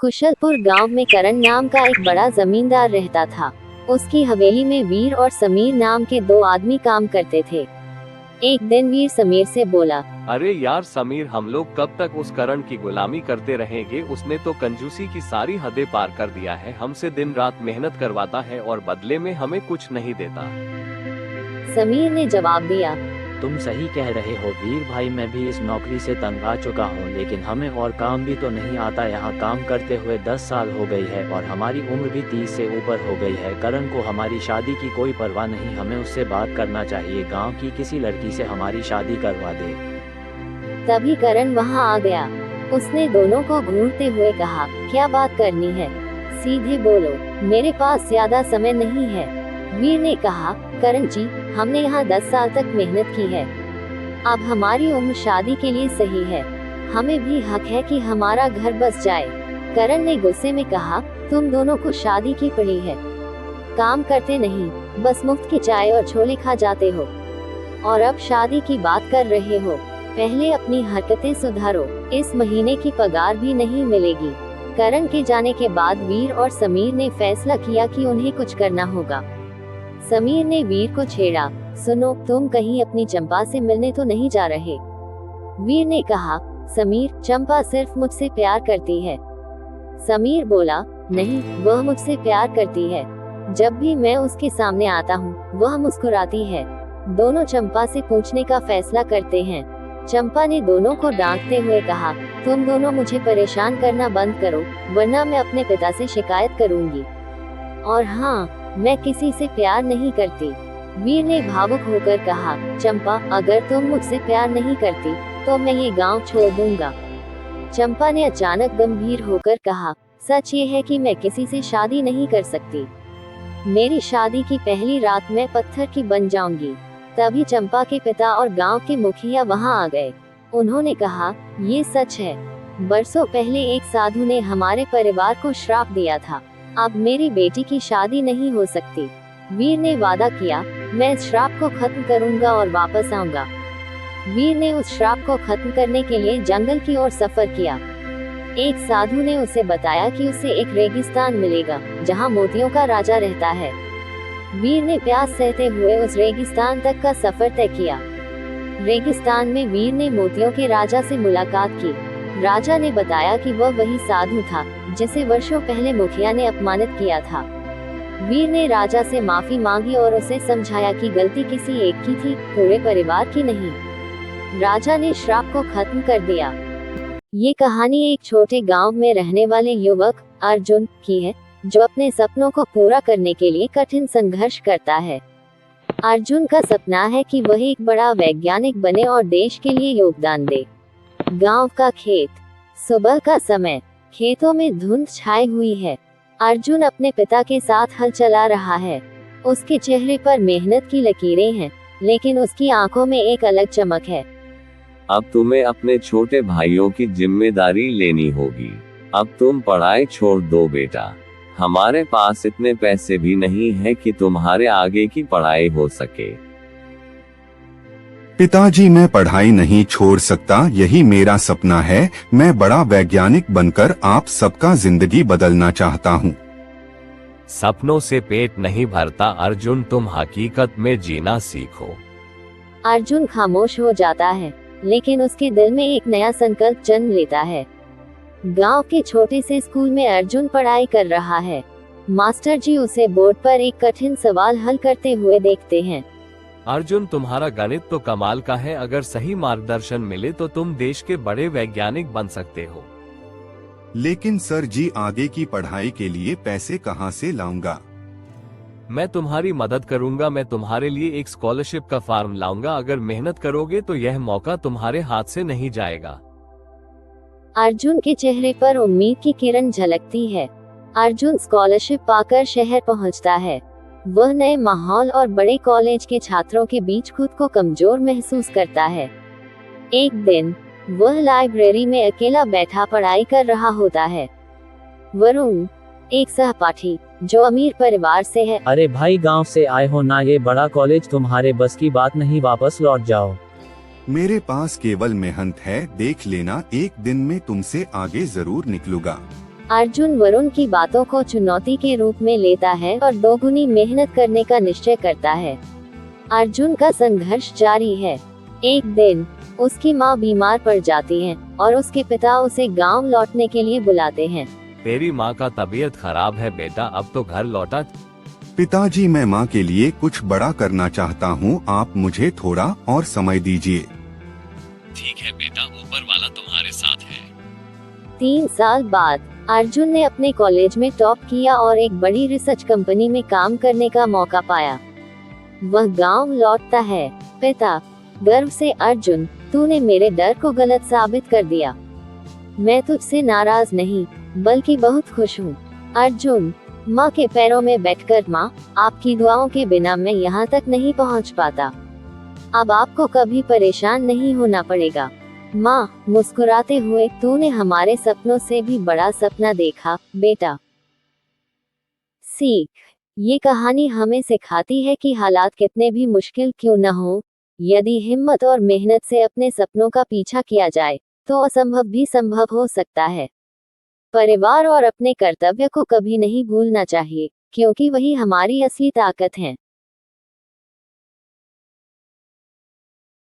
कुशलपुर गांव में करण नाम का एक बड़ा जमींदार रहता था। उसकी हवेली में वीर और समीर नाम के दो आदमी काम करते थे। एक दिन वीर समीर से बोला, अरे यार समीर, हम लोग कब तक उस करण की गुलामी करते रहेंगे? उसने तो कंजूसी की सारी हदें पार कर दिया है। हमसे दिन रात मेहनत करवाता है और बदले में हमें कुछ नहीं देता। समीर ने जवाब दिया, तुम सही कह रहे हो वीर भाई, मैं भी इस नौकरी से तंग आ चुका हूँ, लेकिन हमें और काम भी तो नहीं आता। यहाँ काम करते हुए 10 साल हो गई है और हमारी उम्र भी 30 से ऊपर हो गई है। करण को हमारी शादी की कोई परवाह नहीं, हमें उससे बात करना चाहिए। गांव की किसी लड़की से हमारी शादी करवा दे। तभी करण वहाँ आ गया। उसने दोनों को घूरते हुए कहा, क्या बात करनी है? सीधे बोलो, मेरे पास ज्यादा समय नहीं है। वीर ने कहा, करण जी, हमने यहाँ 10 साल तक मेहनत की है। अब हमारी उम्र शादी के लिए सही है। हमें भी हक है कि हमारा घर बस जाए। करण ने गुस्से में कहा, तुम दोनों को शादी की पड़ी है, काम करते नहीं, बस मुफ्त की चाय और छोले खा जाते हो और अब शादी की बात कर रहे हो। पहले अपनी हरकतें सुधारो, इस महीने की पगार भी नहीं मिलेगी। करण के जाने के बाद वीर और समीर ने फैसला किया कि उन्हें कुछ करना होगा। समीर ने वीर को छेड़ा, सुनो, तुम कहीं अपनी चंपा से मिलने तो नहीं जा रहे? वीर ने कहा, समीर, चंपा सिर्फ मुझसे प्यार करती है। समीर बोला, नहीं, वह मुझसे प्यार करती है। जब भी मैं उसके सामने आता हूँ, वह मुस्कुराती है। दोनों चंपा से पूछने का फैसला करते हैं। चंपा ने दोनों को डांटते हुए कहा, तुम दोनों मुझे परेशान करना बंद करो, वरना मैं अपने पिता से शिकायत करूंगी। और हाँ, मैं किसी से प्यार नहीं करती। वीर ने भावुक होकर कहा, चंपा, अगर तुम मुझसे प्यार नहीं करती तो मैं ये गांव छोड़ दूंगा। चंपा ने अचानक गंभीर होकर कहा, सच ये है कि मैं किसी से शादी नहीं कर सकती। मेरी शादी की पहली रात मैं पत्थर की बन जाऊंगी। तभी चंपा के पिता और गांव के मुखिया वहां आ गए। उन्होंने कहा, ये सच है, बरसों पहले एक साधु ने हमारे परिवार को श्राप दिया था। अब मेरी बेटी की शादी नहीं हो सकती। वीर ने वादा किया, मैं इस श्राप को खत्म करूंगा और वापस आऊंगा। वीर ने उस श्राप को खत्म करने के लिए जंगल की ओर सफर किया। एक साधु ने उसे बताया कि उसे एक रेगिस्तान मिलेगा जहां मोतियों का राजा रहता है। वीर ने प्यास सहते हुए उस रेगिस्तान तक का सफर तय किया। रेगिस्तान में वीर ने मोतियों के राजा से मुलाकात की। राजा ने बताया कि वह वही साधु था जिसे वर्षों पहले मुखिया ने अपमानित किया था। वीर ने राजा से माफी मांगी और उसे समझाया कि गलती किसी एक की थी, पूरे परिवार की नहीं। राजा ने श्राप को खत्म कर दिया। ये कहानी एक छोटे गांव में रहने वाले युवक अर्जुन की है, जो अपने सपनों को पूरा करने के लिए कठिन संघर्ष करता है। अर्जुन का सपना है कि वह एक बड़ा वैज्ञानिक बने और देश के लिए योगदान दे। गांव का खेत, सुबह का समय, खेतों में धुंध छाई हुई है। अर्जुन अपने पिता के साथ हल चला रहा है। उसके चेहरे पर मेहनत की लकीरें हैं, लेकिन उसकी आंखों में एक अलग चमक है। अब तुम्हें अपने छोटे भाइयों की जिम्मेदारी लेनी होगी। अब तुम पढ़ाई छोड़ दो बेटा। हमारे पास इतने पैसे भी नहीं है कि तुम्हारे आगे की पढ़ाई हो सके। पिताजी, मैं पढ़ाई नहीं छोड़ सकता, यही मेरा सपना है। मैं बड़ा वैज्ञानिक बनकर आप सबका जिंदगी बदलना चाहता हूँ। सपनों से पेट नहीं भरता अर्जुन, तुम हकीकत में जीना सीखो। अर्जुन खामोश हो जाता है, लेकिन उसके दिल में एक नया संकल्प जन्म लेता है। गांव के छोटे से स्कूल में अर्जुन पढ़ाई कर रहा है। मास्टर जी उसे बोर्ड पर एक कठिन सवाल हल करते हुए देखते हैं। अर्जुन, तुम्हारा गणित तो कमाल का है, अगर सही मार्गदर्शन मिले तो तुम देश के बड़े वैज्ञानिक बन सकते हो। लेकिन सर जी, आगे की पढ़ाई के लिए पैसे कहाँ से लाऊंगा? मैं तुम्हारी मदद करूंगा। मैं तुम्हारे लिए एक स्कॉलरशिप का फॉर्म लाऊंगा। अगर मेहनत करोगे तो यह मौका तुम्हारे हाथ से नहीं जाएगा। अर्जुन के चेहरे पर उम्मीद की किरण झलकती है। अर्जुन स्कॉलरशिप पाकर शहर पहुंचता है। वह नए माहौल और बड़े कॉलेज के छात्रों के बीच खुद को कमजोर महसूस करता है। एक दिन वह लाइब्रेरी में अकेला बैठा पढ़ाई कर रहा होता है। वरुण, एक सहपाठी जो अमीर परिवार से है, अरे भाई, गांव से आए हो ना, ये बड़ा कॉलेज तुम्हारे बस की बात नहीं, वापस लौट जाओ। मेरे पास केवल मेहनत है, देख लेना, एक दिन में तुमसे आगे जरूर निकलूंगा। अर्जुन वरुण की बातों को चुनौती के रूप में लेता है और दोगुनी मेहनत करने का निश्चय करता है। अर्जुन का संघर्ष जारी है। एक दिन उसकी माँ बीमार पड़ जाती है और उसके पिता उसे गांव लौटने के लिए बुलाते हैं। तेरी माँ का तबीयत खराब है बेटा, अब तो घर लौटा। पिताजी, मैं माँ के लिए कुछ बड़ा करना चाहता हूँ, आप मुझे थोड़ा और समय दीजिए। ठीक है बेटा, ऊपर वाला तुम्हारे साथ है। 3 साल बाद अर्जुन ने अपने कॉलेज में टॉप किया और एक बड़ी रिसर्च कंपनी में काम करने का मौका पाया। वह गांव लौटता है। पिता गर्व से, अर्जुन, तूने मेरे डर को गलत साबित कर दिया। मैं तुझसे नाराज नहीं बल्कि बहुत खुश हूँ। अर्जुन माँ के पैरों में बैठकर, माँ, आपकी दुआओं के बिना मैं यहाँ तक नहीं पहुँच पाता। अब आपको कभी परेशान नहीं होना पड़ेगा। माँ मुस्कुराते हुए, तूने हमारे सपनों से भी बड़ा सपना देखा बेटा। सीख, ये कहानी हमें सिखाती है कि हालात कितने भी मुश्किल क्यों न हो, यदि हिम्मत और मेहनत से अपने सपनों का पीछा किया जाए तो असंभव भी संभव हो सकता है। परिवार और अपने कर्तव्य को कभी नहीं भूलना चाहिए, क्योंकि वही हमारी असली ताकत है।